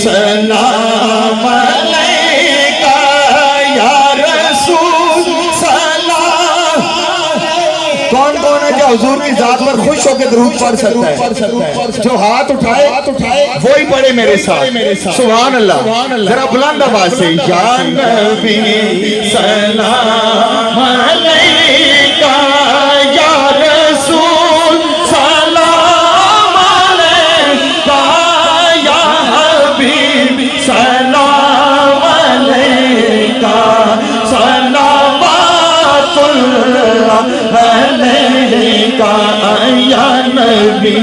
سلام علیکہ یا رسول سلام۔ کون کون ہے جو حضور کی ذات پر خوش ہو کے درود پڑھ سکتا ہے؟ جو ہاتھ اٹھائے وہی پڑھے میرے ساتھ۔ سبحان اللہ، ذرا بلند آواز سے یا نبی سلام علیکہ یا رسول سلام علیکہ یا حبیب سلام علیکہ صلوات اللہ علیکہ یا نبی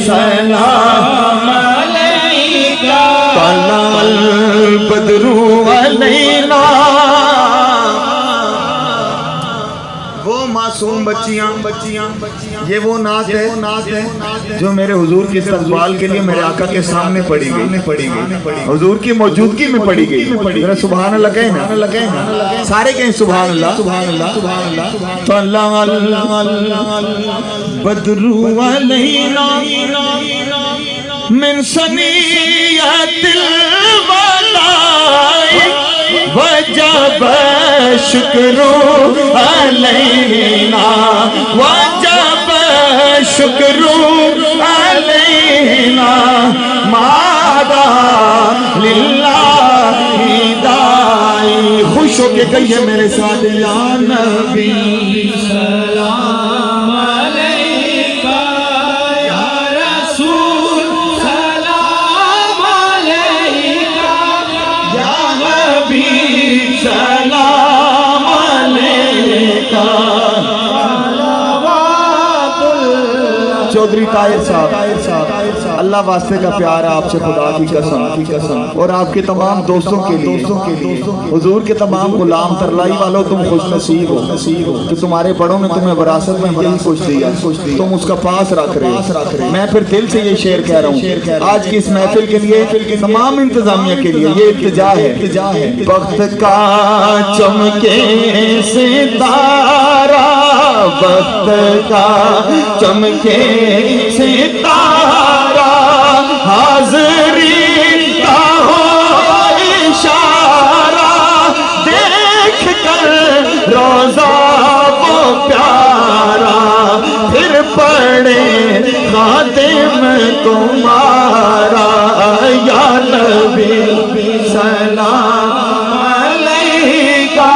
سلام علیکہ طلع البدر علینا۔ وہ معصوم بچیاں، یہ وہ نعت ہے جو میرے حضور کے استقبال کے لیے میرے آقا کے سامنے پڑھی گئی، حضور کی موجودگی میں پڑھی گئی۔ ذرا سبحان اللہ کہیں نا، سارے کہیں سبحان اللہ۔ طلع البدر علینا من ثنیۃ الوداع وجب شکر علینا، وجب شکر علینا، ماذا للہ داعی۔ خوش ہو کے کہیے میرے ساتھ یا نبی سلام علیکہ یا رسول سلام علیکہ یا حبیب سلام علیکہ۔ چودھری طاہر صاحب، اللہ واسطے کا پیار ہے آپ سے، خدا کی قسم، اور آپ کے تمام دوستوں کے لیے، حضور کے تمام غلام ترلائی والوں، تم خوش نصیب ہو کہ تمہارے بڑوں نے تمہیں وراثت میں یہی کچھ دیا، تم اس کا پاس رکھ رہے ہو۔ میں پھر دل سے یہ شعر کہہ رہا ہوں آج کی اس محفل کے لیے، تمام انتظامیہ کے لیے یہ التجا ہے۔ وقت کا چمکے ستارہ، وقت کا چمکے ستارہ، حاضری کا ہو اشارہ، دیکھ کر روضہ وہ پیارا، پھر پڑھے خاتم تمہارا یا نبی سلام علیکہ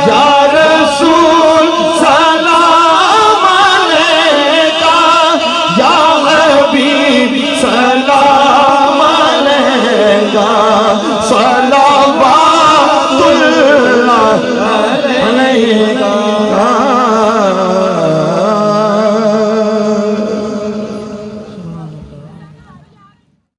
یا رسول سلام علیکہ یا حبیب سلام